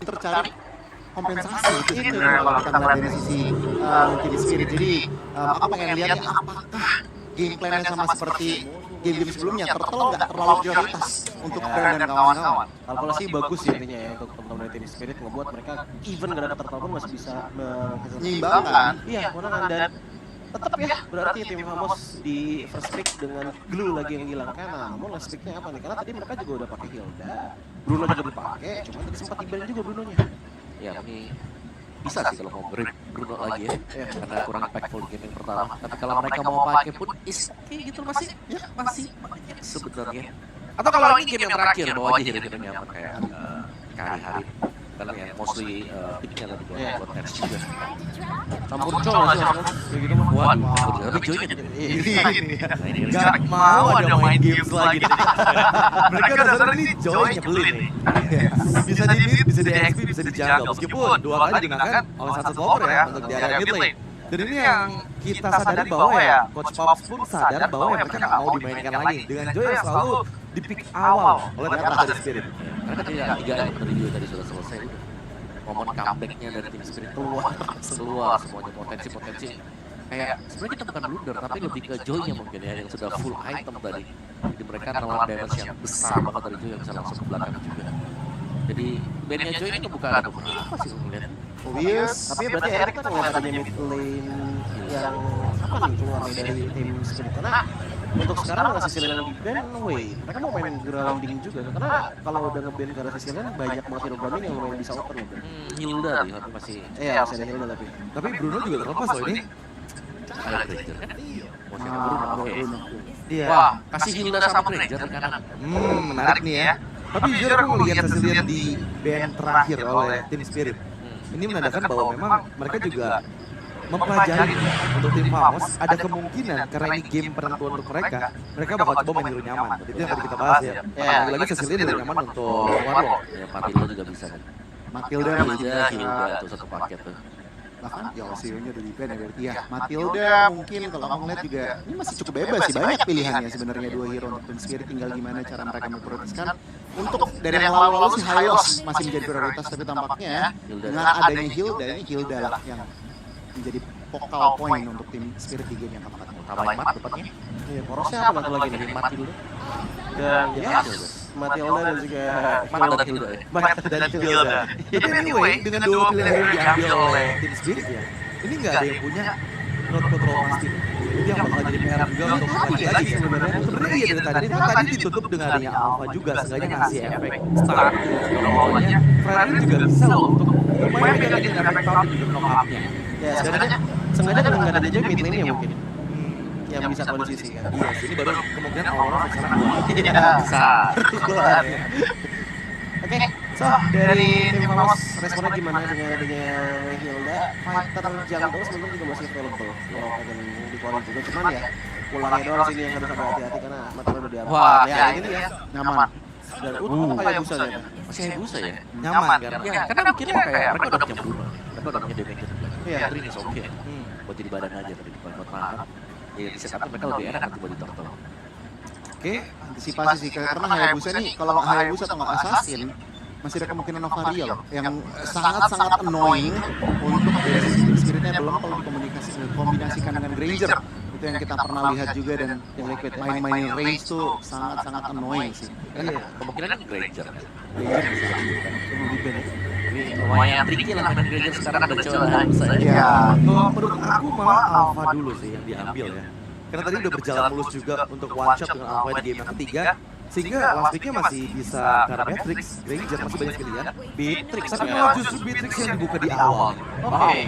tercari kompensasi itu kalau kita melihat dari sisi mungkin spirit. Jadi aku pengen lihat apakah game plan-nya sama seperti game-game sebelumnya, Turtle nggak terlalu prioritas untuk Brand dan kawan-kawan. Kalkulasi bagus sih intinya ya untuk teman-teman dari tim Spirit ngebuat mereka even gak dapat Turtle pun masih bisa menyeimbangkan. Iya, kemenangan dan tetap ya berarti tim Famos di first pick dengan glue lagi yang hilang kan. Namun last picknya apa nih? Karena tadi mereka juga udah pakai Hilda, Bruno juga dipakai, cuma tadi sempat diban juga Brunonya. Ya ini bisa sih kalau mau beri Bruno lagi ya, karena kurang impactful di game yang pertama. Tapi kalau mereka mau pakai pun is kayak gitu masih banyak sebenarnya. Atau kalau ini game yang terakhir bawa aja hero-hero nyaman kayak hari-hari. Karena ya mostly picknya tadi buat match juga. Campur col nggak sih kayak gitu mah? Waduh, tapi join ya. Gak mau ada main games lagi. Mereka udah sadar ini joy nyebelin nih. Bisa di mid, bisa di XP, bisa di jungle. Meskipun dua kali digunakan oleh Sunset Lover ya untuk di area mid lane. Dan ini yang kita sadari bahwa ya Coach Pops pun sadar bahwa ya mereka nggak mau dimainkan lagi dengan Joy yang selalu di pick awal oleh tim dari Spirit. Karena ketika 3 dari Joy tadi sudah selesai udah. Momen comebacknya dari tim Spirit keluar semuanya potensi-potensi. Kayak sebenarnya kita bukan blunder tapi lebih ke Joy-nya mungkin ya yang sudah full item tadi. Jadi mereka nelan damage yang besar banget dari Joy yang bisa langsung ke belakang juga. Jadi bandnya Joy ini bukan ada beberapa sih ngeliat. Yes. Tapi berarti Eric kan ngeliat adanya mid lane yang apa nih keluar nih dari tim Spirit. Karena untuk sekarang nggak sisi lane di ban, mereka mau main grounding juga. Karena kalau udah nge-ban ke arah sisi lane banyak banget hero grounding yang lumayan bisa open gitu. Hilda nih masih. Iya masih ada Hilda tapi. Tapi Bruno juga terlepas loh ini. Ada Granger kan? Motionnya Bruno, oke. Iya. Wah, kasih Hilda sama Granger di kanan. Menarik nih ya. Tapi jujur aku melihat hasilnya di band terakhir oleh tim Spirit. Ini menandakan bahwa memang mereka juga mempelajari untuk tim Famos ada kemungkinan karena ini game penentuan untuk mereka bakal coba main hero nyaman. Itu yang tadi kita bahas ya. Lagi Cecilia hero nyaman untuk Warlock. Ya, Matilda juga bisa kan. Matilda tuh satu paket tuh. bahkan ya OCO-nya udah di-ban ya berarti ya. Matilda mungkin kalau aku ngeliat juga ini masih cukup bebas sih, banyak pilihannya sebenarnya dua hero untuk tim Spirit, tinggal gimana cara mereka memprioritaskan. Untuk dari yang lalu-lalu sih Hylos masih menjadi prioritas, tapi tampaknya dengan adanya Hilda, ini Hilda lah yang menjadi focal point untuk tim Spirit di game yang keempat. Tambahin mat depannya. Iya, porosnya apa satu lagi nih? Matilda. Dan ya, Matilda dan juga Mat dan Hilda ya. Mat dan Hilda. Tapi anyway, dengan dua pilihan yang diambil oleh tim Spirit ya, ini nggak ada yang punya road control pasti. Itu yang bakal jadi PR juga untuk mengkaji lagi sebenarnya. Sebenarnya iya dari tadi ditutup dengan adanya Alpha juga, seenggaknya ngasih efek start. Awalnya Freddy juga bisa loh untuk lumayan megangin efek start di knock up-nya. ya sengaja dengan nggak ada aja mid lane-nya mungkin yang bisa kondisi kan. Iya, ini baru kemungkinan awalnya sekarang Iya, bisa. Oke, so dari tim Famos responnya gimana dengan adanya Hilda? Fighter jungle sebenarnya juga masih available. Kalau pengen dikeluarin juga, cuman ya pulangnya doang sini yang harus agak hati-hati karena matanya udah diambil. Wah, ya ini ya Nyaman. dan kayak busa ya. Masih Hayabusa ya? nyaman kan? Ya, karena mikirnya kayak mereka udah punya Bruno. Mereka udah punya damage di belakang. Iya. Catherine is okay. Buat jadi badan aja tadi buat makan. Ya di setup mereka lebih enak nanti buat di turtle. Oke, antisipasi sih karena Hayabusa nih kalau nggak Hayabusa atau nggak Assassin masih ada kemungkinan Novaria loh yang sangat-sangat annoying untuk dari sisi tim Spiritnya, belum kalau dikombinasikan dengan Granger itu yang kita pernah lihat juga, dan yang liquid main-main range tuh sangat-sangat annoying sih. Iya, kemungkinan Granger. Granger bisa dilakukan. Perlu di ban ya. Tapi lumayan tricky lah main Granger sekarang ada coba Hayabusa ya. Iya. Kalau menurut aku malah Alpha dulu sih yang diambil ya. Karena tadi udah berjalan mulus juga untuk one shot dengan Alpha di game yang ketiga. Sehingga last pick-nya masih bisa ke arah Matrix, Granger masih banyak pilihan. Beatrix Tapi ya. malah justru Matrix yang dibuka di awal. Oke.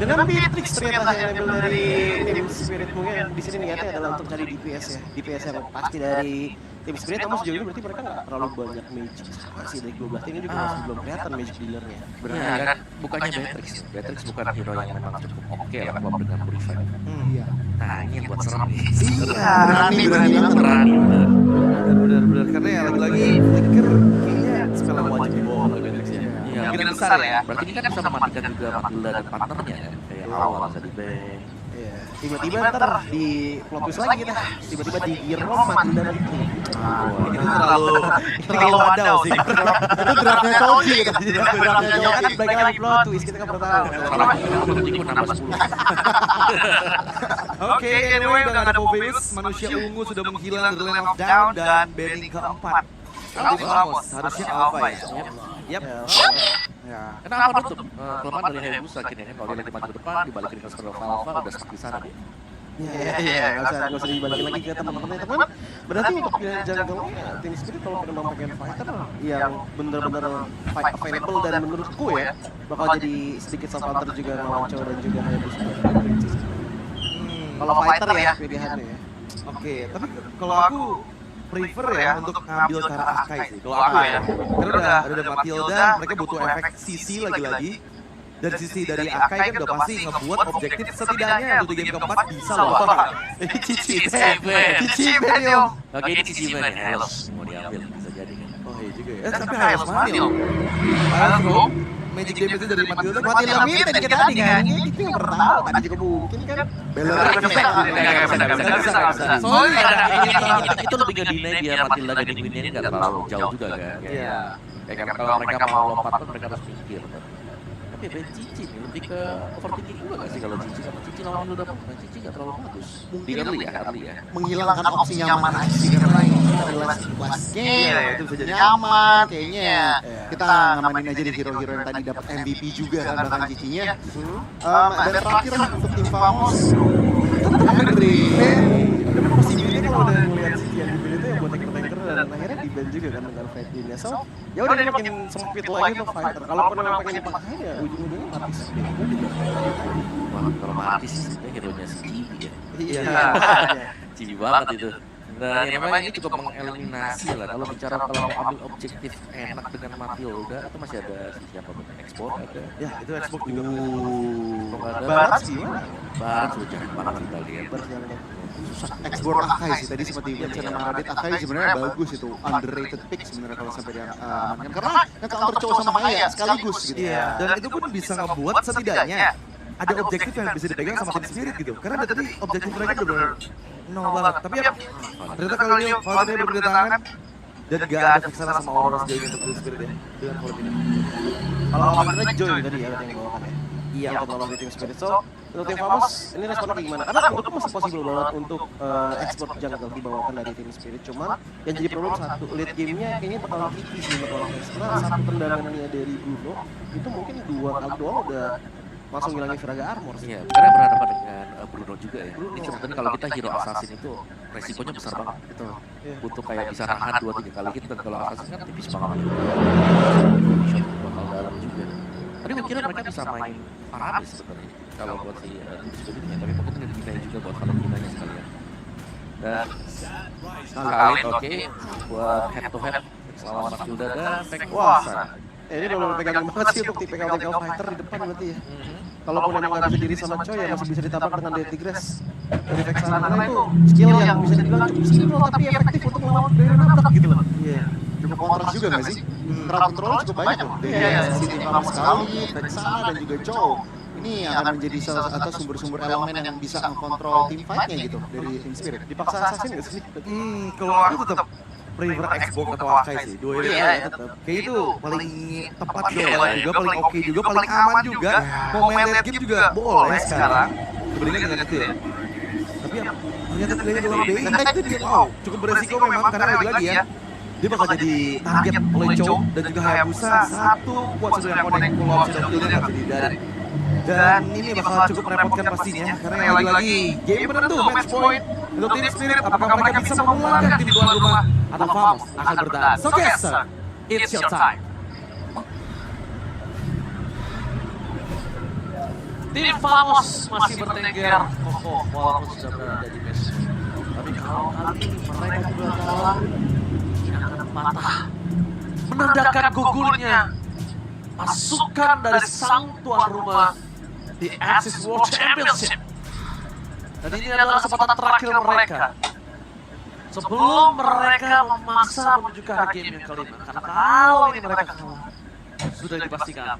Dengan Beatrix ternyata yang ambil dari tim Spirit, mungkin di sini niatnya adalah untuk cari DPS ya. DPS yang pasti dari tim Spirit, namun sejauh ini berarti mereka nggak terlalu banyak magic. Sama sih dari 12 tim ini juga masih belum kelihatan magic dealernya. Iya kan, bukannya Beatrix. Beatrix bukan hero yang memang cukup oke lah buat dengan Purify. Iya. Nah ini yang buat serem nih. Iya, Berani banget. Berani bener. benar-benar karena ya lagi-lagi Flicker kayaknya sekali wajib dibawa oleh Matrix ya. Iya, Kemungkinan besar ya. Berarti ini kan bisa mematikan juga Matilda dan partnernya ya. Kayak awal bisa di bank. Iya. Tiba-tiba ntar di plot twist lagi kita. Tiba-tiba di Irom Matilda lagi. Ini terlalu wadaw sih. Itu draftnya Choji gitu. Draftnya Ya kan Choji. baik lagi plot twist, kita kan pernah tahu. Salah ikut nambah 10. Oke, anyway udah gak ada Poveus, manusia ungu sudah menghilang dari Land of Down dan banning keempat. Nanti Ramos, harusnya Alpha ya. Yap. Ya. Kenapa tutup? Kelemahan dari Hayabusa kini kan kalau dia lagi maju ke depan dibalikin ke Spell of Alpha udah stuck di sana dia. Iya, nggak usah dibalikin lagi ke teman-teman. Berarti untuk pilihan jungle Team Spirit kalau memang pengen fighter yang bener-bener fight available dan menurutku ya bakal jadi sedikit soft counter juga Nawancho dan juga Hayabusa. Kalau fighter ya pilihannya ya. Oke, tapi kalau aku prefer ya untuk ngambil cara Akai sih. Kalau aku ya, karena udah ada Matilda, mereka butuh efek CC lagi-lagi. Dan sisi dari Akai kan udah pasti ngebuat objektif setidaknya untuk di game keempat bisa loh. Cici Cici Ben yo. Oke ini Cici Ben ya, Helos mau diambil bisa jadi kan. Oh iya juga ya. Tapi harus Manil. Harus bro. Magic damage dari Matilda. Matilda mirip tadi kita tadi kan. Itu yang pertama tadi juga mungkin kan. Beler. Soalnya itu lebih ke delay dia Matilda jadi winnya ini nggak terlalu jauh juga kan. Iya. Ya kan kalau mereka mau lompat pun mereka harus mikir. Tapi Ben Cici nih lebih ke overthinking juga gak sih kalau Cici sama Cici lawan udah pun Cici gak terlalu bagus. Di early ya. Menghilangkan opsi nyaman aja sih karena ini adalah last game. Itu bisa jadi Nyaman kayaknya. Kita ngamanin aja di hero-hero yang tadi dapat MVP juga kan bahkan Cicinya. Dan terakhir untuk tim Famos. Henry. Possibility kalau udah ngeliat Cici yang dipilih itu yang buat tanker-tanker dan akhirnya di ban juga kan dengan fight game-nya. So, ya udah dia makin sempit lagi untuk fighter. Kalaupun memang pengen dipakai ya ujung-ujungnya mati sih. Wah kalau mati sih sebenarnya hero-nya si Cibi ya. Iya. Cibi banget itu. Dan ya memang ini cukup mengeliminasi lah. Kalau bicara kalau mau ambil objektif enak dengan Matilda itu masih ada siapa bener ekspor ada. Ya, itu Xbox juga. Kalau nggak ada Barat gimana? Barat sudah jangan banget kita lihat. Export Akai sih tadi seperti mention sama Radit Akai sebenarnya bagus itu underrated pick sebenarnya kalau sampai diamankan karena nge-counter cowok sama Haya sekaligus gitu. Iya, dan itu pun bisa ngebuat setidaknya ada objektif yang bisa dipegang sama Team Spirit gitu. Karena dari tadi objektif mereka benar-benar nol banget. Tapi ya, ternyata kalau ini Valkyrie berbeda tangan dan gak ada fiksana sama Aurora sejauh ini untuk Team Spirit ya. Dengan Valkyrie. Kalau Valkyrie Joy tadi ya yang bawakan ya. Iya, untuk nolong Team Spirit. So, untuk tim Famos, ini responnya gimana? Karena menurutku masih possible banget untuk export jungle dibawakan dari Team Spirit. Cuman yang jadi problem satu, late game-nya kayaknya bakalan tipis nih untuk Valkyrie. Karena satu tendangannya dari Bruno, itu mungkin dua kali doang udah langsung ngilangin Viraga Armor sih. Iya, karena berhadapan dengan Bruno juga ya. Ini sebenarnya kalau kita hero assassin itu resikonya besar banget gitu. Butuh kayak bisa nahan 2-3 kali hit dan kalau assassin kan tipis banget. Shot bakal dalam juga. Tadi gue kira mereka bisa main Parabis sebenarnya kalau buat si Spiritnya, tapi mungkin ada Gina juga buat kalau Ginanya sekalian. Dan Khalid oke buat head to head selama Matilda dan Pekwasan. Ini udah pegang banget sih untuk tipikal fighter di depan berarti ya. Kalaupun emang nggak bisa diri sama Choi ya masih bisa ditambah dengan Deadly Grass. Dari Vexana itu skill yang bisa dibilang cukup simpel tapi efektif untuk melawan player nabrak gitu loh. Iya. Cukup kontras juga nggak sih? Crowd control cukup banyak loh. Dari sisi tim Famos sekali, Vexana dan juga Chow. Ini akan menjadi salah satu sumber-sumber elemen yang bisa mengkontrol tim fight-nya gitu dari Team Spirit. Dipaksa assassin nggak sih? Kalau aku tetap prefer Xbox atau Akai sih, dua ini tetap. Kayak itu paling tepat juga, paling oke juga, paling aman juga. Mau main late game juga boleh sekarang. Dibandingkan dengan itu ya. Tapi ya, ternyata pilihannya dalam BI itu dia cukup beresiko memang karena lagi ya. Dia bakal jadi target oleh Chow dan juga Hayabusa satu buat sudah yang connect pull out sudah killnya nggak bisa dihindari. Dan ini bakal cukup merepotkan pastinya karena yang lagi game penentu match point untuk Team Spirit. Apakah mereka bisa memulangkan tim tuan rumah atau Famos akan bertahan? So guys, it's your time. Tim Famos masih bertengger kokoh walaupun sudah berada di match. Tapi kalau kali ini mereka juga kalah, ini akan patah. Menandakan gugurnya pasukan dari sang tuan rumah di Axis World Championship. Dan ini adalah kesempatan terakhir mereka sebelum mereka memaksa menuju ke arah game yang kelima. Karena kalau ini mereka kalah, sudah dipastikan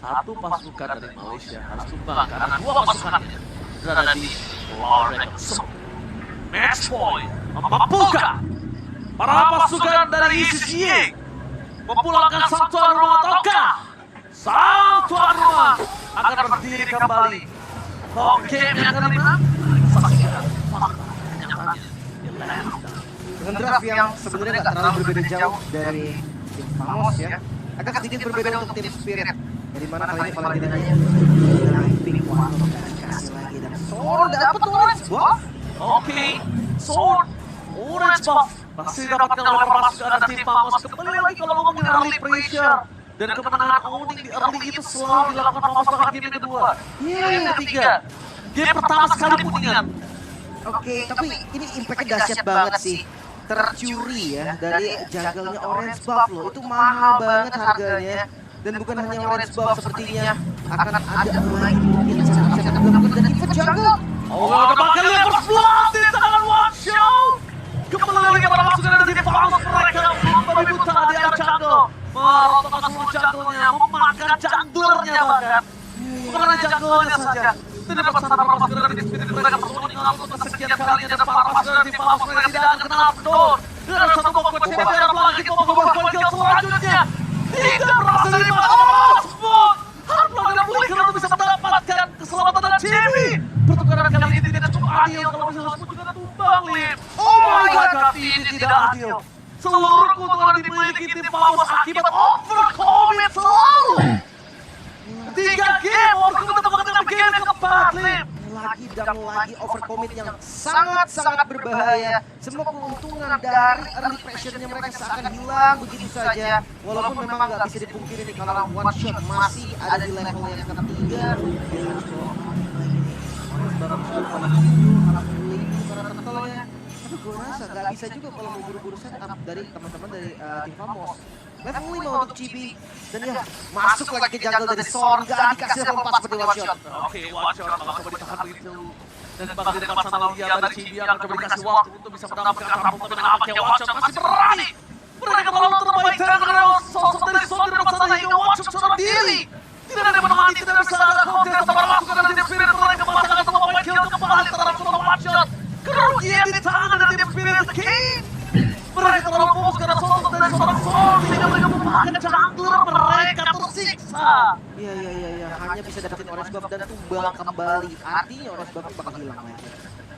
satu pasukan dari Malaysia harus tumbang karena dua pasukan berada di lower record. Match point membuka para pasukan dari ICCA memulangkan sang tuan rumah ataukah sang tuan rumah akan berdiri kembali? Oke, yang akan menang. Saksikan fakta kenyataannya di Land. Dengan draft yang sebenarnya nggak terlalu berbeda jauh dari tim Famos ya, agak sedikit berbeda untuk tim Spirit. Dari mana kali ini Valentinanya dari Big One dikasih lagi dan Sword dapat orange buff. Oke, Sword, orange buff masih didapatkan oleh pasukan dari tim Famos. Kembali lagi kalau ngomongin early pressure dan kemenangan owning di early itu selalu dilakukan Famos bahkan game yang kedua. Yang ketiga, game pertama sekalipun ingat. Oke, tapi ini impactnya dahsyat banget sih. Tercuri ya dari jungle-nya orange buff loh. Itu mahal banget harganya. Dan bukan hanya orange buff, sepertinya akan ada lagi mungkin sangat-sangat dilakukan dan invert jungle. Oh, ada bakal lihat first blood di tangan One Shot. Kembali lagi para pasukan dari tim Famos, mereka membabi buta di area jungle. Merontokkan seluruh jungle-nya, memakan junglernya bahkan. Bukan hanya jungle-nya saja. Tidak dapat sana para pasukan dari tim Spirit, mereka bertolong untuk kesekian kalinya dan para pasukan dari tim Famos mereka tidak akan kena updown. Dan satu pokok CPR lagi membawa poin kill selanjutnya. Tidak berhasil dimakan Spot. Harplang dan Flicker untuk bisa mendapatkan keselamatan dan Jimmy. Pertukaran kali ini tidak cukup adil kalau misalnya Spot juga tumbang, Lim. Oh my god, ini tidak adil. Seluruh keuntungan dimiliki tim Famos akibat overcommit selalu. 3 game, overcommit mendapatkan game yang keempat, Lim. Lagi dan lagi overcommit yang sangat-sangat berbahaya. Semua keuntungan dari early pressure-nya mereka seakan hilang begitu saja. Walaupun memang nggak bisa dipungkiri nih kalau one shot masih ada di level yang ketiga. Dia harus tapi gue rasa nggak bisa juga kalau mau buru-buru setup dari teman-teman dari tim Famos. Level 5 untuk Chibi dan ya masuk lagi ke jungle dari Son, nggak dikasih level 4 seperti one shot. Oke, One Shot bakal coba ditahan begitu. Dan bakal di depan sana Lia dari Chibi akan coba dikasih waktu untuk bisa mendapatkan rampung tapi nampaknya One Shot masih berani. Mereka terlalu terbaik dan karena sosok dari Son di depan sana hingga One Shot seorang diri. Tidak ada yang menemani, tidak bisa ada kontes antara pasukan dari tim Spirit. Mereka masih akan coba poin kill kembali terhadap seorang One Shot. Kerugian di tangan dari tim Spirit King. Mereka terlalu fokus karena sosok dari seorang Son sehingga mereka memakan jungler mereka tersiksa. Iya, hanya bisa dapetin orange buff dan tumbang kembali. Artinya orange buff bakal hilang lagi.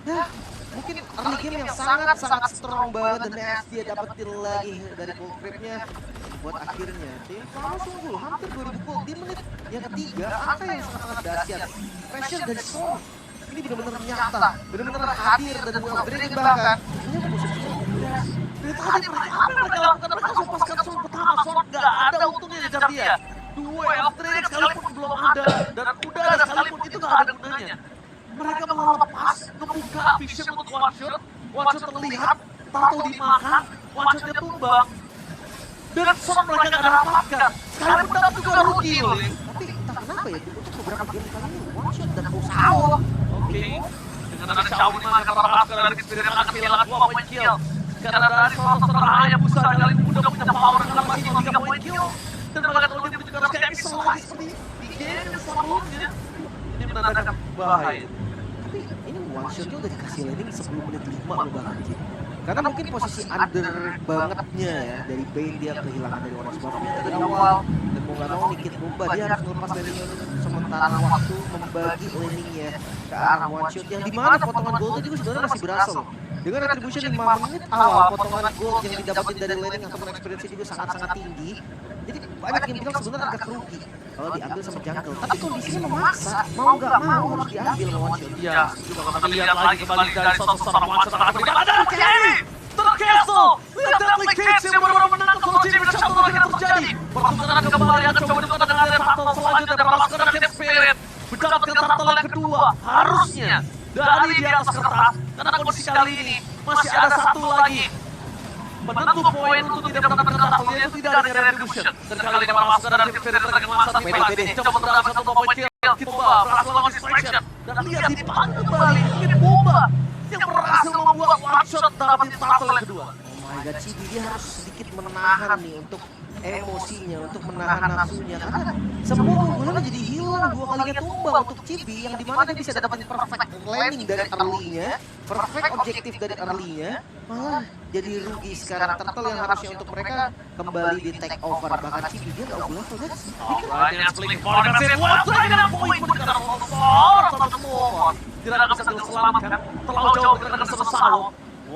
Nah, mungkin early game yang sangat-sangat strong banget dan dia dapetin lagi dari full creep-nya. Buat akhirnya tim Famos unggul hampir 2000 gold di menit yang ketiga. Angka yang sangat-sangat dahsyat. Pressure dari Son ini benar-benar nyata, benar-benar hadir dan upgrade bahkan. Ini posisinya dari tadi mereka apa yang mereka lakukan? Mereka langsung paskan Son pertama, Son gak ada untungnya ngejar dia. Dua upgrade sekalipun belum ada dan udah ada sekalipun itu gak ada gunanya. Mereka malah lepas, ngebuka vision untuk One Shot terlihat, tahu dimakan, One Shotnya tumbang. Dan Son mereka gak dapatkan, sekalipun dapat juga rugi loh. tapi entah kenapa ya untuk beberapa game kali ini one shot dan Sao. Oke, dengan ada Xiaomi maka para pasukan dari Spirit akan kehilangan 2 poin kill. Karena dari sosok seorang Hayabusa kali ini udah punya power karena masih 3 poin kill. Dan bahkan kalau dia juga harus kayak pistol lagi seperti di game sebelumnya. Ini menandakan bahaya. Tapi ini one shotnya udah dikasih landing sebelum menit 5 loh bahkan sih. Karena mungkin posisi under bangetnya ya dari Bane dia kehilangan dari orange buff-nya dari awal. Dan mau gak mau Nikit Bomba dia harus melepas landingnya untuk sementara waktu membagi landingnya ke arah one shot yang dimana potongan goldnya juga sebenarnya masih berasa loh. Dengan retribution 5 menit awal potongan gold yang didapatin dari landing ataupun experience juga sangat-sangat tinggi. Jadi banyak yang bilang sebenarnya agak rugi kalau diambil sama jungle. Tapi kondisinya memaksa, mau gak mau harus diambil sama one shot. Iya, juga kita lihat lagi kembali dari sosok seorang One Shot akan berikan dan Kenny tercancel. Lihat application yang baru menangkap kalau Jimmy dan satu lagi yang terjadi. Pertukaran kembali yang coba ditukar dengan battle selanjutnya dan pasukan dari Team Spirit mendapatkan battle yang kedua. Harusnya dari di atas kertas karena kondisi kali ini masih ada satu lagi penentu poin untuk tidak mendapatkan battle yaitu tidak ada retribution. Dan kali ini para pasukan dari Team Spirit dengan masa PPD coba mendapatkan satu poin kill. Kita berhasil melawan distraction dan lihat di depan kembali Nikit Bomba yang berhasil membuat One Shot dapat battle yang kedua. Oh my god, Chibi dia harus sedikit menahan nih untuk emosinya, untuk menahan nafsunya karena semua keunggulan jadi hilang 2 kalinya tumbang untuk Chibi yang dimana dia bisa dapetin perfect landing dari early-nya perfect objektif dari early-nya malah jadi rugi sekarang. Turtle yang harusnya untuk mereka kembali di take over, bahkan Cibi dia nggak boleh tuh guys. Tidak akan bisa diselamatkan, terlalu jauh tidak akan selesai.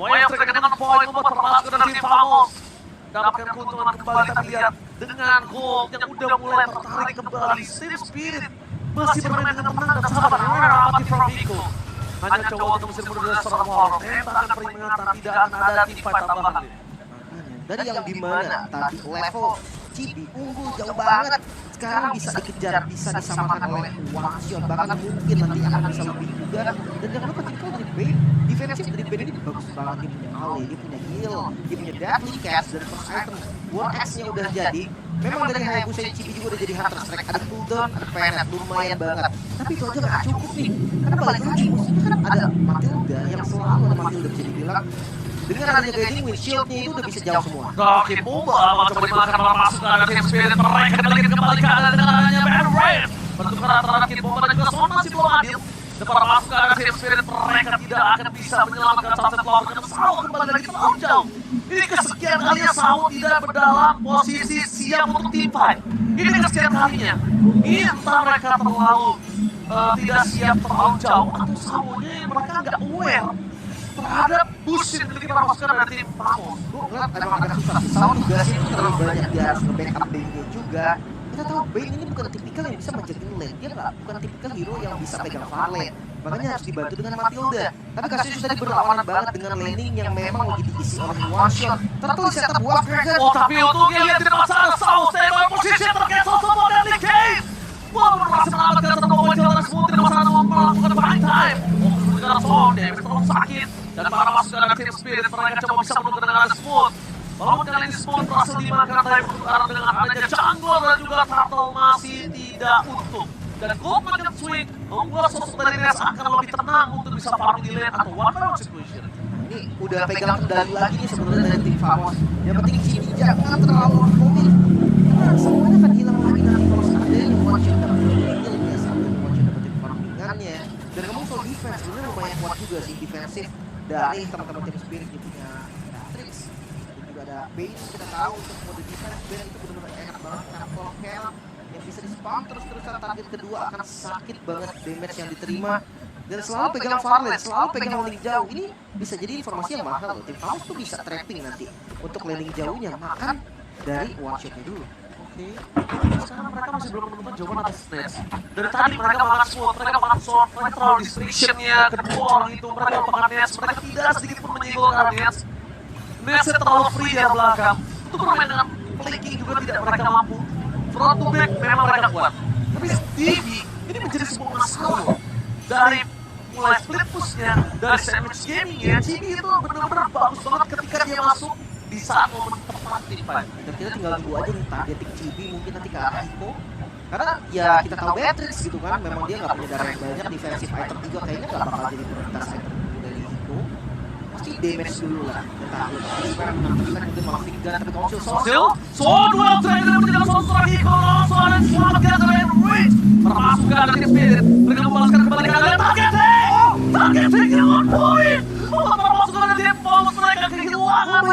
Yang terkait dengan poin membuat termasuk dari tim Famos dapatkan keuntungan kembali. Tapi lihat dengan gol yang udah mulai tertarik kembali, Team Spirit masih bermain dengan tenang dan sabar. Rapati from Vico hanya coba untuk mesin mundur dari seorang Warlock. Tembakan peringatan, tidak akan ada tim fight tambahan. Dari yang dimana tadi level Cibi unggul jauh banget, sekarang bisa dikejar, bisa disamakan oleh one shot, bahkan mungkin nanti akan bisa lebih juga. Dan jangan lupa tipikal dari Bane, defensif dari Bane ini bagus banget. Dia punya Ali, dia punya heal, dia punya deadly catch, dan first item 1x-nya udah jadi. Memang dari Hayabusa Cibi juga udah jadi hunter strike, ada cooldown, ada penet, lumayan banget. Tapi itu aja gak cukup nih, karena balik lagi musuhnya kan ada Matilda yang selalu ada Matilda bisa dibilang. Dengan adanya guiding windshield-nya itu udah bisa jauh semua. Oke, Bomba coba dimakan malah masuk ke arah Team Spirit. Mereka kembali ke arah dengan adanya Bad Rain. Pertukaran antara Kid Bomba dan juga Son masih belum adil. Depan masuk ke arah Team Spirit, mereka tidak akan bisa menyelamatkan Sunset Flower karena Sao kembali lagi terlalu jauh. Ini kesekian kalinya Sao tidak berdalam posisi siap untuk team fight. Ini kesekian kalinya. Entah mereka terlalu tidak siap terlalu jauh atau Sao-nya mereka nggak aware terhadap push yang dimiliki para pasukan dari tim Famos. Gue ngeliat emang agak susah. Sao tugasnya itu terlalu banyak, dia harus nge-backup Bane-nya juga. Kita tahu Bane ini bukan tipikal yang bisa menjaga lane, dia bukan tipikal hero yang bisa pegang far lane. Makanya harus dibantu dengan Matilda. Tapi Cassius tadi berlawanan banget dengan laning yang memang lagi diisi oleh one shot. Turtle di setup Wolf Dragon. Oh, tapi untungnya lihat tidak masalah. Sao stable posisi tercancel semua dan Nick Cave. Wah, berhasil menyelamatkan satu poin jalan semua, tidak masalah melakukan behind time. Oh, sekarang Son, dia terlalu sakit. Dan para pasukan dari Team Spirit mereka coba bisa menunggu dengan smooth. Walaupun kali ini smooth berhasil dimakan dari pertukaran dengan adanya Jungle dan juga Turtle masih tidak untung. Dan Gold Nugget Swing membuat sosok dari Ness akan lebih tenang untuk bisa farming di lane atau one round situation. Ini udah pegang kendali lagi nih sebenarnya dari tim Famos. Yang penting Cibi jangan terlalu mobil. Karena semuanya akan hilang lagi nanti kalau seandainya one shot dapat heal biasa dan one shot dapetin farmingannya. Dan kamu soal defense sebenarnya lumayan kuat juga sih defensif dari teman-teman tim Spirit. Dia punya Matrix dan juga ada Bane. Kita tahu untuk mode defense Bane itu benar-benar enak banget karena kalau camp yang bisa di-spam terus-terusan, target kedua akan sakit banget damage yang diterima. Dan selalu pegang far lane, selalu pegang laning jauh. Ini bisa jadi informasi yang mahal loh. Tim Famos tuh bisa trapping nanti untuk laning jauhnya, makan dari one shotnya dulu. Oke, sekarang mereka masih belum menemukan jawaban atas Ness. Dari tadi mereka makan smooth, mereka makan Son, mereka terlalu distraction-nya kedua orang itu, mereka makan Ness, mereka tidak sedikit pun menyinggolkan Ness. Nessnya terlalu free dari belakang. Untuk bermain dengan flanking juga tidak mereka mampu. Front to back memang mereka kuat. Tapi Stevie ini menjadi sebuah masalah. Dari mulai split push-nya, dari sandwich gaming-nya, Cibi itu benar-benar bagus banget ketika dia masuk di saat momen tepat di fight. Dan kita tinggal tunggu aja nih targeting Cibi mungkin nanti ke arah Hiko. Karena ya kita tahu Beatrix gitu kan, memang dia nggak punya darah yang banyak, defensive item juga kayaknya nggak bakal jadi prioritas item dari Hiko. Pasti damage dulu lah. Sekarang 6% mungkin malah Vigdan, tapi kalau Sosil, Son well trained dan menjadi seorang Hiko, langsung ada diselamatkan oleh Reach. Termasuk ke arah Team Spirit, mereka membalaskan kembali ke arah targeting yang on point. Termasuk ke arah Team Famos, mereka kehilangan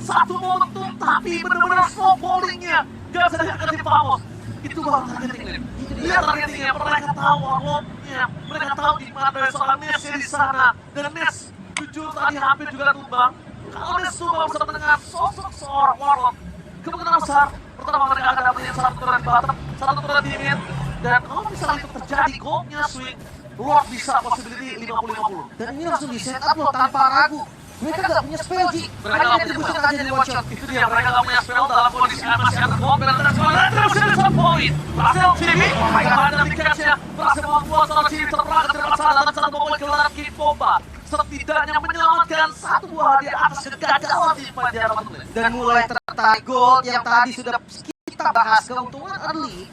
satu momentum, tapi benar-benar snowballingnya gak bisa dihasilkan Team Famos. Itu baru targeting nih. Lihat targetingnya, mereka tahu warlocknya, mereka tahu di mana dari seorang Ness di sana. Dan Ness jujur tadi hampir juga tumbang. Kalau Ness tumbang bersama dengan sosok seorang warlock, kemungkinan besar pertama mereka akan dapat satu turret bottom, satu turret di mid. Dan kalau misalnya itu terjadi, goldnya swing, Lord bisa possibility 50-50. dan ini langsung di setup loh tanpa ragu. Mereka nggak punya spell Ji, hanya atribusi aja dari one shot. Itu dia, mereka nggak punya spell dalam kondisi masih ada gold, dan retribusi dari satu poin. Berhasil Cibi, mereka ada di catch-nya, berhasil membuat seorang Cibi terperangkap dari masalah dalam satu poin keluar Kid Bomba. Setidaknya menyelamatkan satu buah hadiah atas kegagalan di Panjara Batulet. Dan mulai tertarik gold yang tadi sudah kita bahas, keuntungan early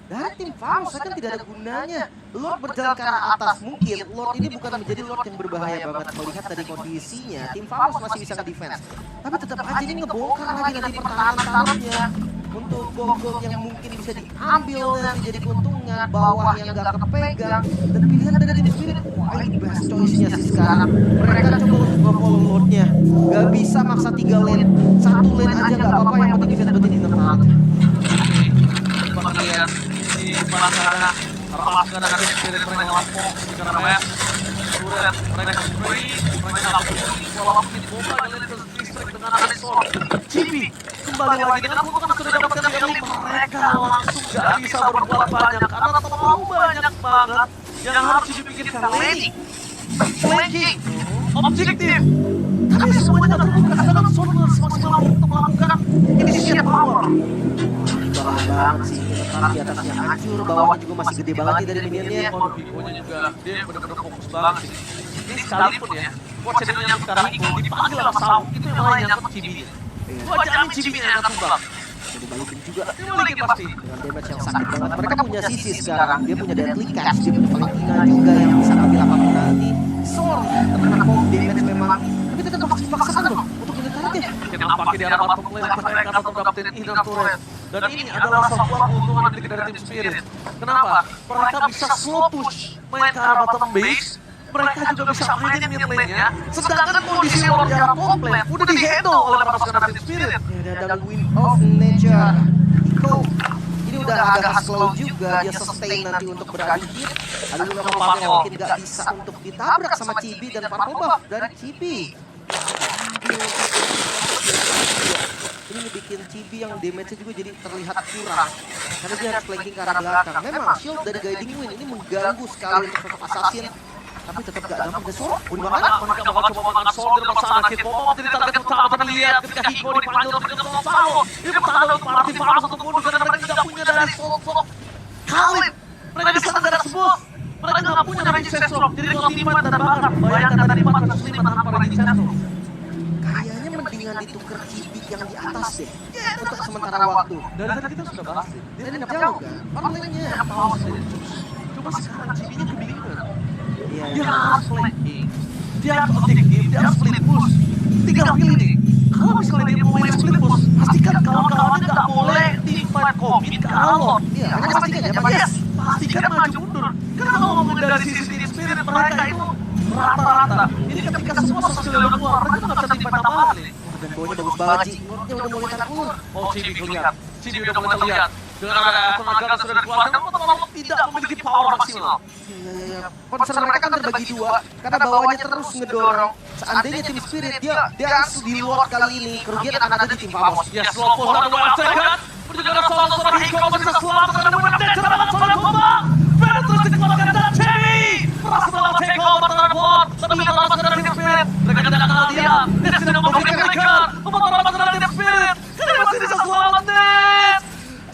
dari tim Famos kan tidak ada gunanya. Lord berjalan ke arah atas, mungkin Lord ini bukan menjadi Lord yang berbahaya banget melihat dari kondisinya. Tim Famos masih bisa nge-defense, tapi tetap aja ini ngebongkar lagi nanti pertahanan tanamnya. untuk gold yang mungkin bisa diambil nanti jadi keuntungan, bawah yang gak kepegang, dan pilihan dari tim Spirit, wah ini best choice-nya sih sekarang. Mereka coba untuk nge-follow Lord-nya, gak bisa maksa 3 lane, 1 lane aja gak apa-apa, yang penting bisa dapetin inner turret. Kita lihat di sebelah sana, terlepas dari Spirit mereka lampung, karena banyak turret mereka free, mereka lampung, walaupun di bomba dan listrik dengan Alisor. Cibi kembali lagi dengan keuntungan sudah dapatkan kali, mereka langsung gak bisa berbuat banyak karena terlalu banyak banget yang harus dipikirkan. Laning, flanking, objektif, tapi semuanya gak terbuka dengan Soulmare semaksimal untuk melakukan initiate power. Bawah banget sih, karena di atasnya hancur, bawahnya juga masih gede banget nih dari minionnya. Oh, Hikonya juga, dia bener-bener fokus banget sih. Ini sekalipun ya, buat channelnya sekarang Hiko dipanggil sama Sao, itu yang malah yang nyangkut Cibinya. Gua jamin Cibinya yang akan tumbang. Jadi balikin juga Dibalikin pasti. dengan damage yang sakit banget. Mereka punya sisi sekarang, dia punya deadly catch, dia punya Valentina juga yang bisa ngambil apapun nanti. Sorry, terkena pop damage memang, tapi tetap harus dipaksakan loh untuk ini targetnya. Yang nampaknya di arah bottom lane mereka tetap dapetin inner turret. Dan ini adalah sebuah keuntungan dari tim Spirit. Kenapa? Mereka bisa slow push main ke arah bottom base. Mereka juga bisa mainin mid lane-nya. Sedangkan kondisi Lord di arah top lane udah di-handle oleh para pasukan tim Spirit. Ya, ada Wind of Nature. Hiko, ini udah agak slow juga, dia sustain nanti untuk beradu hit. Ada juga yang mungkin gak bisa untuk ditabrak sama Cibi dan Purple Buff dari Cibi. Ini bikin Cibi yang damage-nya juga jadi terlihat kurang karena dia harus flanking ke arah belakang. Memang shield dari Guiding Wind ini mengganggu sekali untuk sosok assassin, tapi tetap gak gampang. Dan Soro, udah makan? Mereka bakal coba makan soldier bersama Kid Bobo jadi target utama. Tapi lihat ketika Hiko dipanggil dengan Salo, ini pertanda untuk para tim Famas untuk mundur karena mereka tidak punya dari sosok Khalid. Mereka di sana dari Sebus. Mereka nggak punya range sensor, jadi kalau timan dan bakar. Bayangkan tadi 4 versus 5 tanpa range sensor. Kayaknya mendingan ditukar Cibi yang di atas deh untuk sementara waktu. Dari tadi kita sudah bahas sih. Dia tidak jauh kan? Parlenya Paus dari Cuma sekarang Cibinya kebingungan. iya, Dia harus flanking, dia harus objektif, dia harus split push. Tinggal pilih nih, kalau misalnya dia mau main split push, pastikan kawan-kawannya nggak boleh team fight commit ke Alon. iya, mereka pastikan ya, Pak. Yes, pastikan maju mundur. Karena kalau ngomong dari sisi team spirit mereka itu rata-rata. Ini ketika semua sosial udah keluar, mereka nggak bisa team fight tambahan nih. Dan bawahnya bagus banget sih. Lordnya udah mulai terkulur. Oh, Cibi kelihatan. Cibi udah mulai terlihat. Dengan ada tenaga yang sudah dikeluarkan, Motor tidak memiliki power maksimal. Iya. Concern mereka kan terbagi dua karena bawahnya terus ngedorong. Seandainya tim Spirit dia harus di luar kali ini, kerugian akan ada di tim Famos. Ya, slow push dan wild second. Berjalan soal seorang Hiko bisa selamat karena wild second dalam soal bomba. Venom terus dikeluarkan dan Cibi berhasil dalam takeover terhadap bot. Tapi kita masuk dari tim Spirit. Mereka tidak kenal dia. Dia sedang memberikan mereka. Memotong dari tim Spirit. Karena masih bisa selamat, Nets.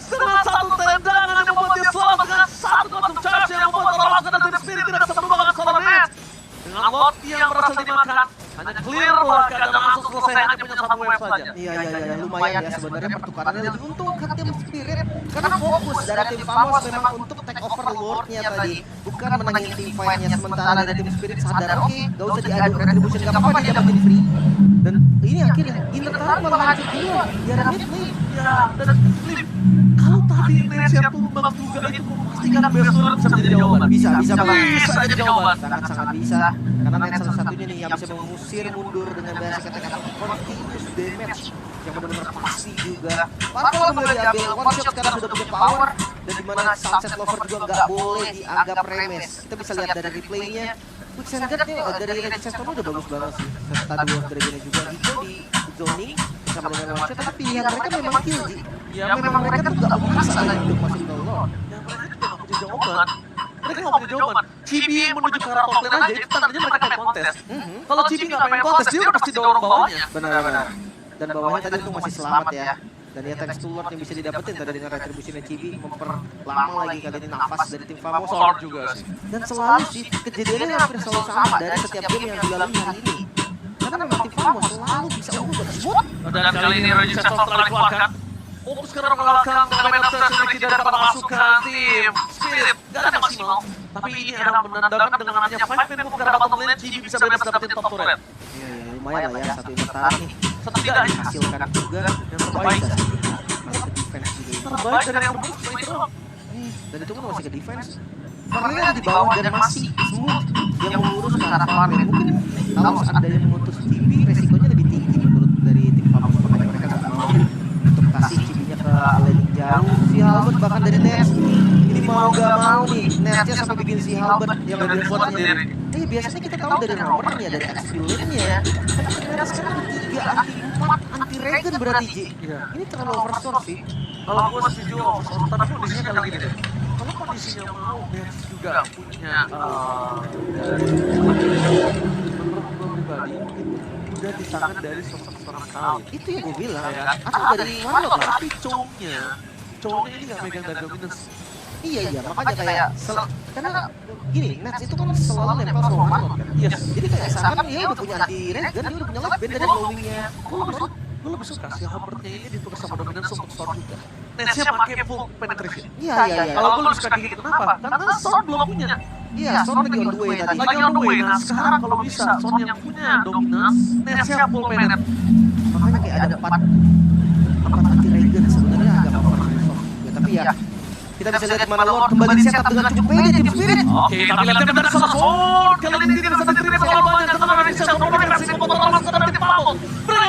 Dengan satu tendangan yang membuat dia selamat dengan satu quantum charge yang membuat orang dan tim Spirit tidak bisa melupakan soal Nets. Dengan lot yang berhasil dimakan, hanya clear warga dan langsung selesai hanya punya satu wave saja. Iya, lumayan ya sebenarnya pertukarannya lebih untung ke tim Spirit karena fokus dari tim Famos memang untuk take over Lordnya tadi, bukan menangin tim fight-nya. Sementara dari tim Spirit sadar, oke, gak usah diadu retribution, gak apa-apa dia dapetin free. Dan ini akhirnya inner turret malah hancur duluan, biar mid lane. Ya, dan Flip, kalau tadi Netsnya tumbang juga itu pastikan best turret bisa menjadi jawaban. Bisa jadi jawaban. sangat bisa karena Nets salah satunya nih yang bisa mengusir mundur dengan basic attack atau continuous damage yang benar-benar pasti juga. Parkour kembali diambil, one shot sekarang sudah punya power dan dimana Sunset Lover juga nggak boleh dianggap remes. Kita bisa lihat dari replaynya, quick send guard-nya dari Resistance udah bagus banget sih. Serta dua dragonnya juga Hiko di zoning sama dengan one shot, tapi pilihan mereka memang kill sih. Ya memang mereka tuh nggak memaksa untuk masuk ke Lord. Ya, mereka juga nggak punya jawaban. Mereka nggak punya jawaban. Cibi menuju ke arah top lane aja, itu tandanya mereka pengen kontes. Kalau Cibi nggak pengen kontes, dia udah pasti dorong bawahnya. Benar. Dan bawahnya tadi tuh masih selamat ya. Dan ya thanks to Lord yang bisa didapetin tadi dengan retribusinya Cibi memperlama lagi kali ini nafas dari tim Famos. Solid juga sih. Dan selalu sih kejadiannya hampir selalu sama dari setiap game yang dilalui hari ini. Karena memang tim Famos selalu bisa unggul dari spot. Dan kali ini Resistance telah dikeluarkan. Fokus ke arah belakang dengan main atas seleksi dan dapat masukan tim Spirit. Gak ada maksimal. Tapi ini adalah menandakan dengan hanya 5 man move ke arah bottom lane, Cibi bisa bebas dapetin top turret. Iya, lumayan lah ya satu inner turret nih. Setidaknya Hasilkan juga yang terbaik. defense terbaik dari yang terburuk cuma itu doang. Dan itu kan masih ke defense. Farley di bawah dan masih smooth yang mengurus ke arah Farley. Mungkin kalau ada yang mengutus TV, resikonya lebih tinggi menurut dari tim Famos. Makanya mereka nggak mau untuk kasih cibinya ke landing jauh. Si Halbert bahkan dari Nets. Ini mau gak mau nih, Netsnya sampai bikin si Halbert yang Dan lebih buat kuat sendiri. biasanya kita tahu dari nomornya, dari experience-nya. Tapi ternyata sekarang 3 anti 4 anti Regen berarti Ji. Iya. Ini terlalu overstore sih. Kalau gue setuju overstore, tapi kondisinya kayak gini deh. Kalau kondisinya mau, Nets juga punya menurut gue pribadi udah di tangan dari sosok seorang kali. Itu yang gue bilang. Ya kan? Atau dari Warlock lah. Tapi cowoknya ini nggak megang dari dominance. Iya, makanya kayak karena gini, Nets itu kan selalu nempel sama Warlock kan. Yes. Jadi kayak seakan dia udah punya anti Regen, dia udah punya life band dari glowingnya. Gue lebih suka si Halbertnya ini ditukar sama dominance untuk Storm juga. Netsnya pakai full penetration. Iya. Kalau gue lebih suka kayak gitu, kenapa? Karena Storm belum punya. Iya, Storm lagi on the way tadi. Lagi on the way. Nah sekarang kalau bisa Storm yang punya dominance, Netsnya full penet. Makanya kayak ada 4 anti Regen sebenarnya agak overstore. Ya, tapi ya kita bisa lihat mana Lord kembali di setup dengan cukup pede tim Spirit. Oke, tapi lihatnya benar sama Sword. Kali ini tidak bisa diterima terlalu banyak. Karena dari Shadow nomor kasih bobot langsung ke tim Paul.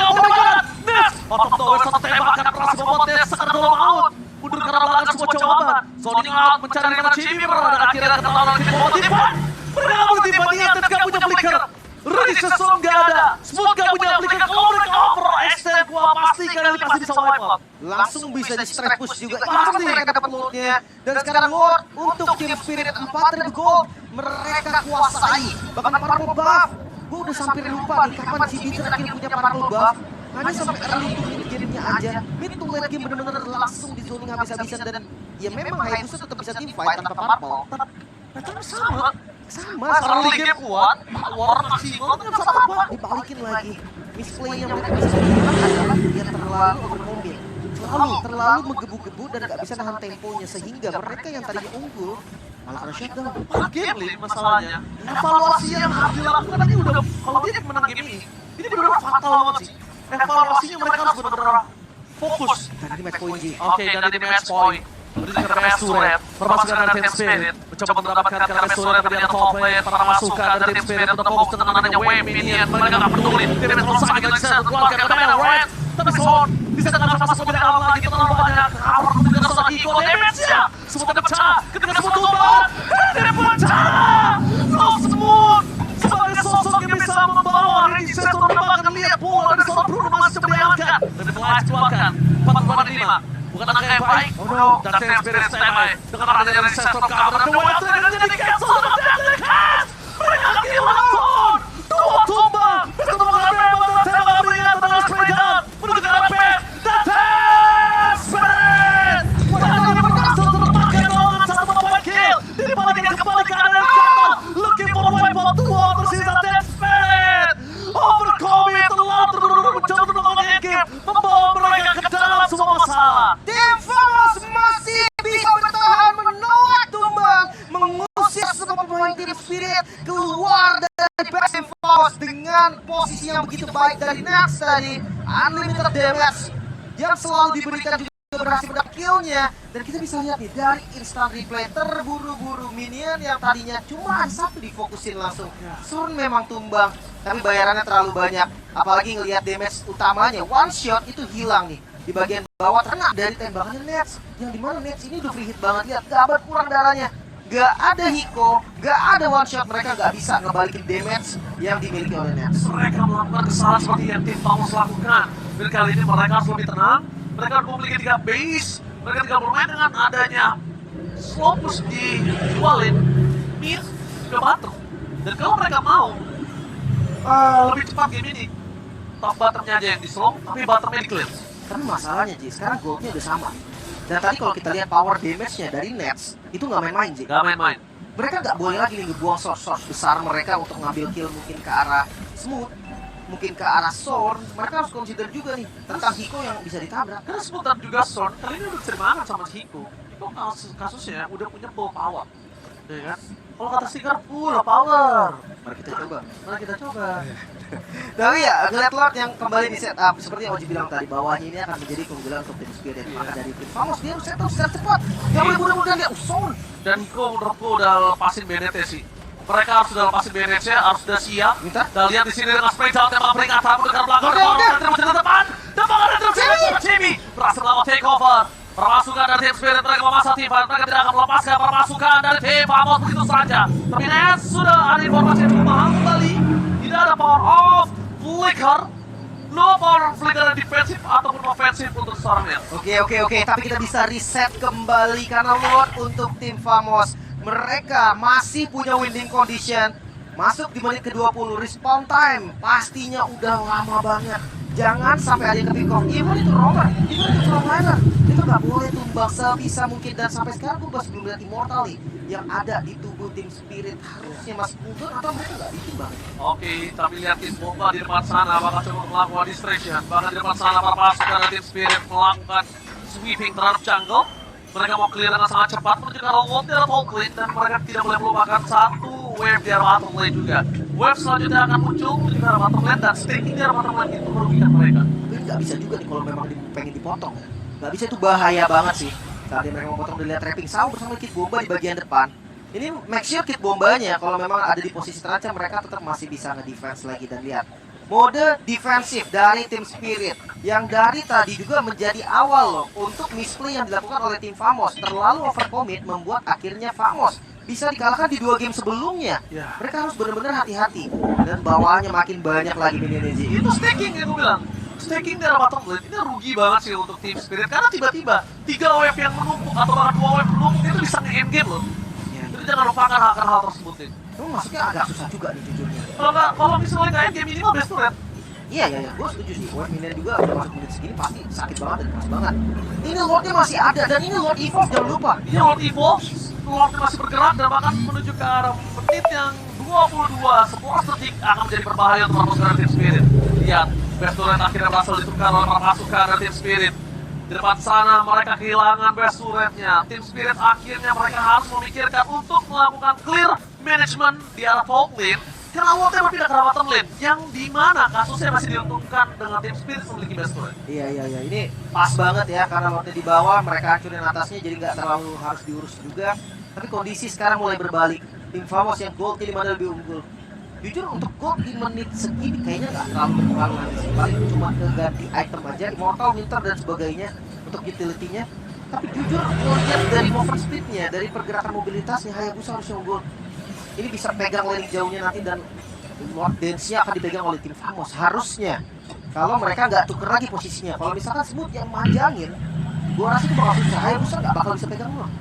Oh my god, Nets! Otot tower satu tembakan keras bobot Nets sekarang dalam out. Mundur karena belakang semua jawaban. Zoning out mencari mana Jimmy berada akhirnya ketahuan tim bobot tim Paul. Bergabung tim Baniat dan gak punya flicker. Ready sesuatu gak ada. Smooth gak punya flicker. Kalau mereka over extend gua pasti kalian pasti bisa wipe out. Langsung bisa di straight push juga. Pasti mereka dapat lootnya. Dan sekarang Lord untuk tim Spirit 4.000 gold mereka kuasai. Bahkan purple buff. Gue udah sampai lupa nih kapan si Beat terakhir punya purple buff. Hanya sampai early to mid game-nya aja. Mid to late game bener-bener langsung di zoning habis-habisan. Dan ya memang Hayabusa tetap bisa team fight tanpa purple. Tapi sama. Sama, Early game kuat, war maksimal kan sama apa? dibalikin lagi. Misplay yang mereka bisa bilang adalah dia terlalu overcommit. Terlalu menggebu-gebu dan gak bisa nahan temponya. Sehingga mereka yang tadinya unggul malah kena shutdown. Game nih masalahnya. Evaluasi yang harus dilakukan tadi udah kalau dia menang game ini benar-benar fatal banget sih. Evaluasinya mereka harus benar-benar fokus. Dan ini match point Ji. Oke, dan ini match point. Berikan PS Suret, permasukan dari tim Spirit. Mencoba mendapatkan KRS Suret dari top player. Para masukan dari tim Spirit untuk fokus dengan namanya Wayne Minion. Mereka gak peduli. Tim itu selesai dengan bisa keluarkan ke Battle Red. Tapi Sword bisa dengan masuk lebih dalam lagi. Terlalu banyak. Awal kemudian setelah Iko damage-nya. Semua terpecah. Ketika semua tumbang. Dia pecah. So smooth. Sebagai sosok yang bisa membawa Rangers untuk menembakkan lihat bola dari seorang Bruno masih menyayangkan. Lebih telah keluarkan. 4-5. Bukan angka yang baik. Oh no. Dan Tim Spirit standby. Dengan adanya Rangers cover. Dan dua itu yang jadi cancel. Dan Deadly Cast. Mereka kehilangan Sword. Dua tumbang. Bisa temukan Rebel. Dan tembakan beringat. Dan spray gun. Menuju ke arah Pet. Dan Tim Spirit. Mereka berhasil terpakai dengan satu point kill. Dibalikin kembali ke arah Rangers. Looking for wipe out 2 tersisa Tim Spirit. Overcommit terlalu terburu-buru mencoba untuk menang game. Membawa mereka ke dalam semua masalah. Tim Famos masih bisa bertahan menolak tumbang, mengusir semua pemain tim Spirit keluar dari base Tim Famos dengan posisi yang begitu baik dari Nets tadi. Unlimited damage yang selalu diberikan juga berhasil mendapat kill-nya. Dan kita bisa lihat nih dari instant replay terburu-buru minion yang tadinya cuma satu difokusin langsung. Sun memang tumbang, tapi bayarannya terlalu banyak. Apalagi ngelihat damage utamanya, one shot itu hilang nih. Di bagian bawah kena dari tembakannya Nets. Yang dimana Nets ini udah free hit banget. Lihat, gak berkurang darahnya. Gak ada Hiko, gak ada one shot. Mereka gak bisa ngebalikin damage yang dimiliki oleh Nets. Mereka melakukan kesalahan seperti yang tim Famos lakukan. Dan kali ini mereka harus lebih tenang. Mereka harus memiliki 3 base. Mereka tidak bermain dengan adanya slow push di dualin mid ke bottom. Dan kalau mereka mau lebih cepat game ini, top bottomnya aja yang di slow, tapi bottomnya di clear. Tapi masalahnya Ji, sekarang goldnya udah sama. Dan tadi kalau kita lihat power damage-nya dari Nets, itu gak main-main Ji. Gak main-main. Mereka gak boleh lagi nih ngebuang source besar mereka untuk ngambil kill mungkin ke arah Smooth, mungkin ke arah Sorn. Mereka harus consider juga nih tentang Hiko yang bisa ditabrak. Karena Smooth juga Sorn, kali ini udah terima sama si Hiko. Hiko kasusnya udah punya ball power. Ya kan? Kalau kata Sticker full power. Mari kita coba. Mari kita coba. Tapi ya, ngeliat Lord yang kembali di setup seperti yang Oji bilang tadi, bawahnya ini akan menjadi keunggulan untuk tim Spirit. Maka dari tim Famos dia harus setup secara cepat. Gak boleh mudah-mudahan dia zone. Dan menurutku udah lepasin BNT sih. Mereka harus udah lepasin BNT, harus udah siap. Minta? Kita lihat di sini dengan spray down tembak peringatan mendekat belakang. Terus di depan. Tembakan dari Jimmy berhasil melakukan take over. Permasukan dari tim Spirit mereka memasang tim Fire. Mereka tidak akan melepaskan permasukan dari tim Famos begitu saja. Tapi Nets sudah ada informasi yang cukup mahal kembali. Tidak ada power off flicker. No power flicker yang defensif ataupun offensif untuk seorang Nets. Oke. Tapi kita bisa reset kembali karena Lord untuk tim Famos. Mereka masih punya winning condition. Masuk di menit ke-20, respawn time pastinya udah lama banget. Jangan sampai ada yang ke pick off. Even itu Roman, even itu frontliner, itu nggak boleh tumbang sebisa mungkin. Dan sampai sekarang gue masih belum lihat Immortal nih yang ada di tubuh tim Spirit. Harusnya masih mundur atau mereka nggak ditimbang. Oke, tapi lihat tim Bomba di depan sana bakal coba melakukan distraction. Bahkan di depan sana para pasukan dari tim Spirit melakukan sweeping terhadap jungle. Mereka mau clear dengan sangat cepat menuju ke arah wall di arah top lane, dan mereka tidak boleh melupakan satu wave di arah bottom lane juga. Wave selanjutnya akan muncul menuju ke arah bottom lane, dan staking di arah bottom lane itu merugikan mereka. Tapi nggak bisa juga nih kalau memang pengen dipotong. Nggak bisa, itu bahaya banget sih. Saat dia mereka memotong dilihat trapping sama bersama Kit Bomba di bagian depan. Ini make sure Kit Bombanya kalau memang ada di posisi terancam mereka tetap masih bisa nge-defense lagi. Dan lihat mode defensif dari tim Spirit yang dari tadi juga menjadi awal loh untuk misplay yang dilakukan oleh tim Famos. Terlalu overcommit membuat akhirnya Famos bisa dikalahkan di 2 game sebelumnya. Mereka harus benar-benar hati-hati. Dan bawaannya makin banyak lagi minion. Itu staking yang gue bilang. Staking di arah bottom lane ini rugi banget sih untuk tim Spirit, karena tiba-tiba 3 wave yang menumpuk atau bahkan 2 wave menumpuk itu bisa nge-end game loh. Jadi jangan lupakan hal tersebut nih. Itu maksudnya agak susah juga nih jujurnya. Kalau misalnya nggak end game minimal best to red. Iya, gue setuju sih. Wave minion juga masuk menit segini pasti sakit banget dan keras banget. Ini Lordnya masih ada dan ini Lord Evolve, jangan lupa. Iya, Lord Evolve, Lordnya masih bergerak dan bahkan menuju ke arah menit yang 22, 11 detik akan menjadi berbahaya untuk pasukan tim Spirit. Lihat, best to red akhirnya berhasil ditukar oleh para pasukan dari tim Spirit. Di depan sana mereka kehilangan best to red-nya. Tim Spirit akhirnya mereka harus memikirkan untuk melakukan clear management di arah top lane. Karena Lordnya berpindah ke arah bottom lane, yang dimana kasusnya masih diuntungkan dengan tim Spirit memiliki best to red. Iya, ini pas banget ya karena Lordnya di bawah, mereka hancurin atasnya jadi nggak terlalu harus diurus juga. Tapi kondisi sekarang mulai berbalik. Tim Famos yang gold di mana lebih unggul. Jujur untuk gold di menit segini kayaknya nggak terlalu berpengaruh nanti sih. Paling cuma keganti item aja, Immortal, Winter dan sebagainya untuk utility-nya. Tapi jujur lihat dari mover speed-nya, dari pergerakan mobilitasnya, Hayabusa harusnya unggul. Ini bisa pegang lane jauhnya nanti dan Lord Dance-nya akan dipegang oleh tim Famos harusnya. Kalau mereka nggak tuker lagi posisinya. Kalau misalkan Smooth yang manjangin, gua rasa itu bakal susah. Hayabusa nggak bakal bisa pegang Lord.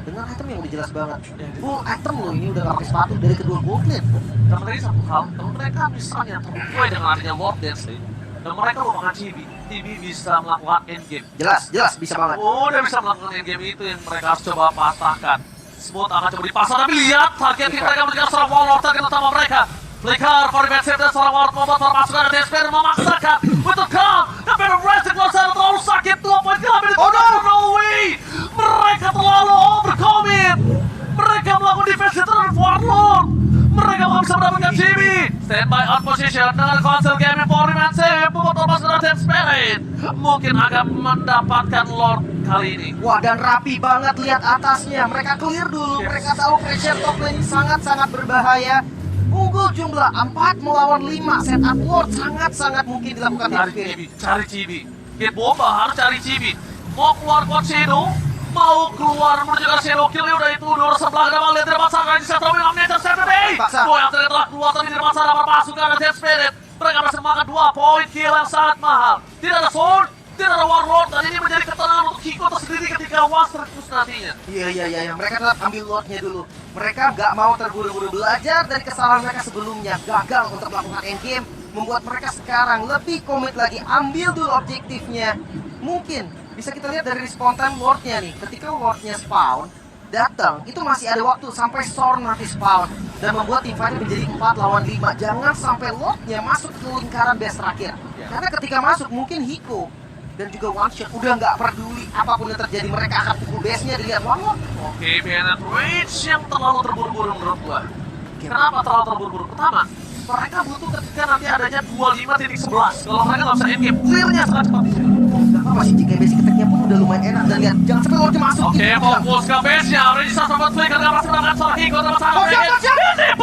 Dengan item yang udah jelas banget. Full item loh, ini udah pakai sepatu dari kedua gold lane. Dan tadi satu hal, kalau mereka misalnya terbuai dengan adanya Lord Dance nih, dan mereka lupakan Chibi, Chibi bisa melakukan endgame. Jelas bisa banget. Udah bisa melakukan endgame itu yang mereka harus coba patahkan. Smooth akan coba dipasang, tapi lihat target mereka menjadi seorang Warlord, target utama mereka. Flicker, for the save dan seorang Warlord membuat permasukan dari TSP dan memaksakan untuk Kang. Dan Battle Rest di keluar sana terlalu sakit, 2 poin kill ambil. No way! Mereka terlalu overcommit. Mereka melakukan defense terhadap Warlord. Mereka belum bisa mendapatkan Jimmy. Standby on position dengan konsol gaming for the save. Membuat permasukan dari TSP. Mungkin agak mendapatkan Lord kali ini. Wah, dan rapi banget lihat atasnya. Mereka clear dulu. Mereka tahu pressure top lane sangat-sangat berbahaya. Unggul jumlah 4 melawan 5. Setup Lord sangat-sangat mungkin dilakukan tim Spirit. Cari Chibi. Kit Bomba harus cari Chibi. Mau keluar Quad Shadow, mau keluar menuju ke Shadow Kill, udah itu dua sebelah ada lihat dari pasar di Shadow yang nature Saturday. Boy yang telah keluar tapi di pasar apa pasukan dari Team Spirit. Mereka berhasil makan 2 poin kill yang sangat mahal. Tidak ada sword, tidak ada Warlord, dan ini menjadi ketenangan untuk Hiko tersendiri ketika Was terkus nantinya. Iya. Mereka tetap ambil Lordnya dulu. Mereka nggak mau terburu-buru, belajar dari kesalahan mereka sebelumnya. Gagal untuk melakukan endgame, membuat mereka sekarang lebih komit lagi. Ambil dulu objektifnya. Mungkin bisa kita lihat dari respawn time Lordnya nih. Ketika Lordnya spawn, datang, itu masih ada waktu sampai Storm nanti spawn. Dan membuat tim fight menjadi 4 lawan 5. Jangan sampai Lordnya masuk ke lingkaran base terakhir. Karena ketika masuk, mungkin Hiko dan juga one shot. Udah nggak peduli apapun yang terjadi, mereka akan pukul base-nya dilihat Warlock. Oke, Bennett Rage yang terlalu terburu-buru menurut gua. Kenapa terlalu terburu-buru? Pertama, mereka butuh ketika nanti adanya 25.11. Kalau mereka nggak bisa endgame, clear-nya sangat cepat. Gak apa sih, jika basic attack-nya pun udah lumayan enak. Dan lihat, jangan sampai Lordnya masuk. Oke, fokus ke base-nya. Regis sama Flicker nggak masih mendapatkan seorang Hiko sama sama. Ini